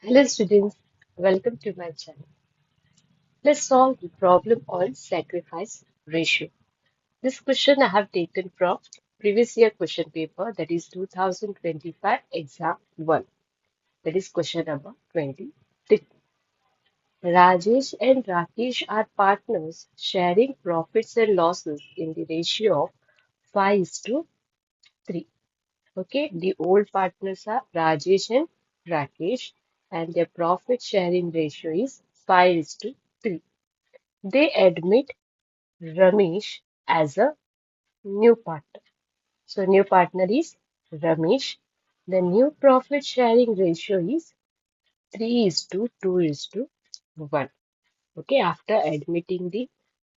Hello students, welcome to my channel. Let's solve the problem on sacrifice ratio. This question I have taken from previous year question paper, that is 2025 exam 1, that is question number 23. Rajesh and Rakesh are partners sharing profits and losses in the ratio of 5 is to 3. Okay, the old partners are Rajesh and Rakesh, and their profit sharing ratio is 5 is to 3. They admit Ramesh as a new partner. So, new partner is Ramesh. The new profit sharing ratio is 3 is to 2 is to 1. Okay, after admitting the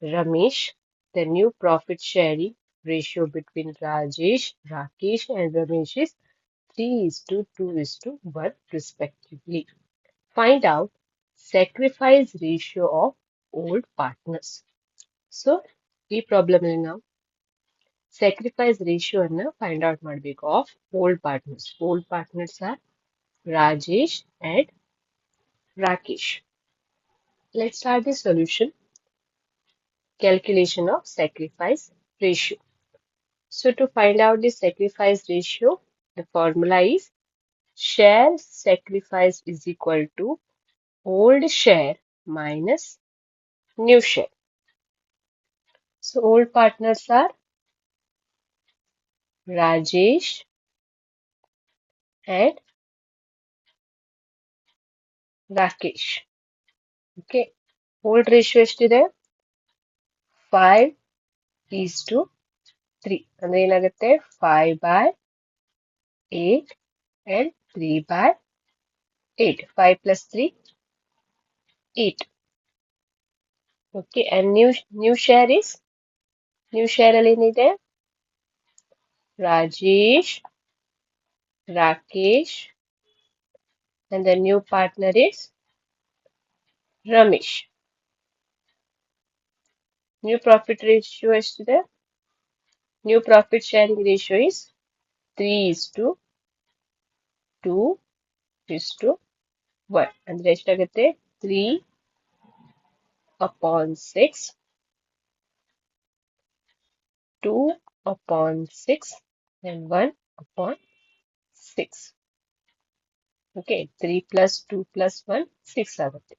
Ramesh, the new profit sharing ratio between Rajesh, Rakesh, and Ramesh is 3 is to 2 is to 1 respectively. Find out sacrifice ratio of old partners. So ಈ problem ಅಲ್ಲಿ ನಾವು sacrifice ratio ಅನ್ನ find out ಮಾಡಬೇಕು of old partners. Old partners are Rajesh and Rakesh. Let's start the solution. Calculation of sacrifice ratio. So to find out the sacrifice ratio, the formula is share sacrifice is equal to old share minus new share. So old partners are Rajesh and Rakesh. Okay. Old ratio ಎಷ್ಟಿದೆ? 5 is to 3. ಅಂದ್ರೆ ಏನಾಗುತ್ತೆ 5 by 8 and 3 by 8. 5 plus 3, 8. Okay. And new share is, new share ಅಲ್ಲಿ ಏನಿದೆ? Rajesh, Rakesh, and the new partner is Ramesh. New profit ratio ಎಷ್ಟಿದೆ? New profit sharing ratio is 3 is to 2 is to 1. ಅಂದ್ರೆ ಎಷ್ಟಾಗುತ್ತೆ? 3 upon 6, 2 upon 6, and 1 upon 6. Okay, 3 plus 2 plus 1, 6 ಆಗುತ್ತೆ.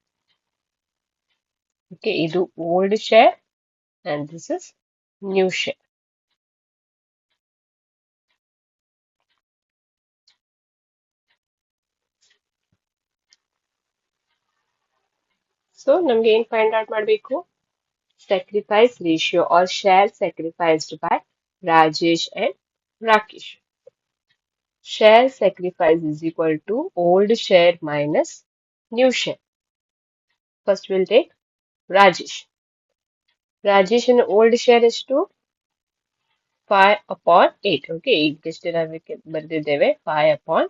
Okay, ಇದು old share and this is new share. So ನಮ್ಗೆ ಏನ್ find out ಮಾಡಬೇಕು? Sacrifice ratio or share sacrificed by Rajesh and Rakesh. Share sacrifice is equal to old share minus new share. First we'll take Rajesh. Rajesh in old share ಎಷ್ಟು? 5 upon 8. Okay, ಇದಿಷ್ಟು ನಾವಕ್ಕೆ ಬರ್ದಿದ್ದೇವೆ 5 upon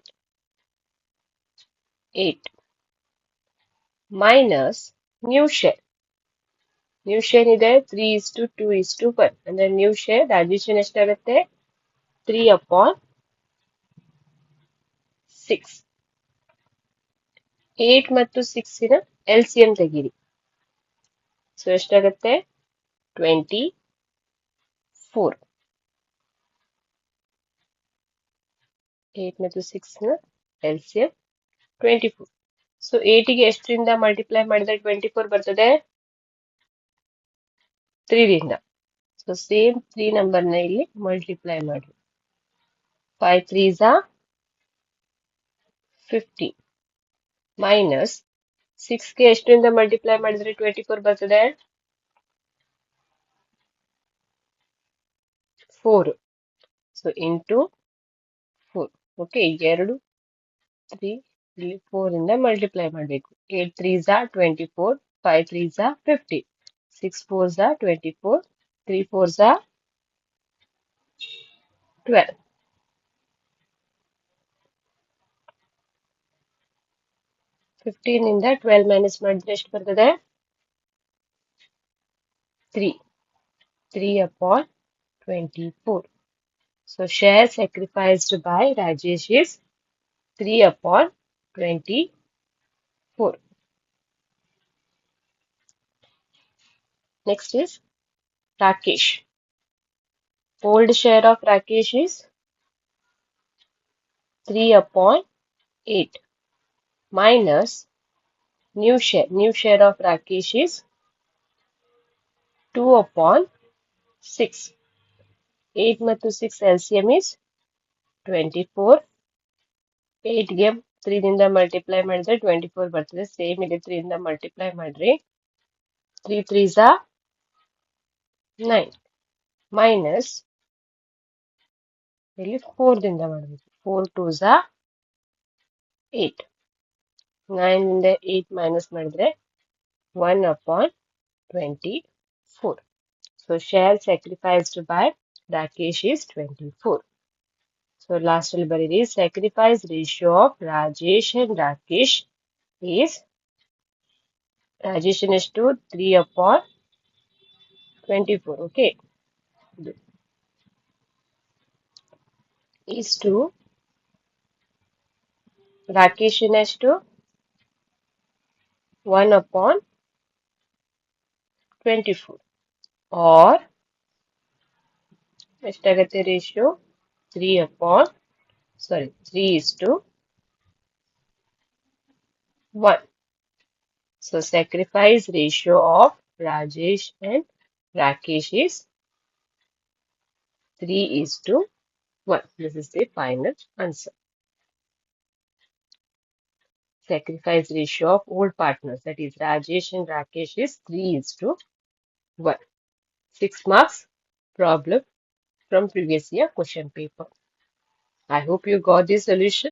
8 minus new share. New share ಇದೆ 3 is to 2 is to 1. ಅಂದ್ರೆ new share addition ಎಷ್ಟಾಗುತ್ತೆ? 3 upon 6. 8 ಮತ್ತು 6 ನ LCM ತೆಗೀರಿ. So ಎಷ್ಟಾಗುತ್ತೆ? 24. 8 ಮತ್ತು 6 ನ LCM 24. ಸೊ 8 ಗೆ ಎಷ್ಟರಿಂದ ಮಲ್ಟಿಪ್ಲೈ ಮಾಡಿದ್ರೆ 24 ಬರ್ತದೆ? 3 ರಿಂದ. ಸೊ ಸೇಮ್ 3 ನಂಬರ್ ನ ಇಲ್ಲಿ ಮಲ್ಟಿಪ್ಲೈ ಮಾಡಿ. 5 3s are 50 ಮೈನಸ್ 6 ಗೆ ಎಷ್ಟರಿಂದ ಮಲ್ಟಿಪ್ಲೈ ಮಾಡಿದ್ರೆ 24 ಬರ್ತದೆ? 4. So into 4. ಓಕೆ, 2 3 ಇಲ್ಲಿ 4 ಇಂದ ಮಲ್ಟಿಪ್ಲೈ ಮಾಡಬೇಕು. 8 3s are 24, 5 3s are 50, 6 4s are 24, 3 4s are 12. 15 ಇಂದ 12 ಮೈನಸ್ ಮಾಡಿದ್ರೆ ಎಷ್ಟು ಬರ್ತದೆ? 3. 3 upon 24. So share sacrificed by Rajesh is 3 upon 24. Next is Rakesh. Old share of Rakesh is 3 upon 8 minus new share. New share of Rakesh is 2 upon 6. 8 ಮತ್ತು 6 LCM is 24. 8 ಗೆ 3 ದಿಂದ multiply ಮಾಡಿದ್ರೆ 24 ಬರ್ತದೆ. Same ಇಲ್ಲಿ 3 ಇಂದ ಮಲ್ಟಿಪ್ಲೈ ಮಾಡ್ರಿ. 3 3s are 9 minus ಇಲ್ಲಿ 4 ದಿಂದ ಮಾಡಬೇಕು. 4 2s are 8. 9 ಇಂದ 8 ಮೈನಸ್ ಮಾಡಿದ್ರೆ 1 upon 24. So share sacrificed by Rakesh is 24. So last will be the sacrifice ratio of Rajesh and Rakesh is Rajesh is to 3 upon 24. Okay. Is to Rakesh is to 1 upon 24. Or ಎಷ್ಟಾಗತ್ತೆ ratio 3 upon 3 is to 1. So sacrifice ratio of Rajesh and Rakesh is 3 is to 1. This is the final answer. Sacrifice ratio of old partners, that is Rajesh and Rakesh, is 3 is to 1. 6 marks problem from previous year question paper. I hope you got the solution.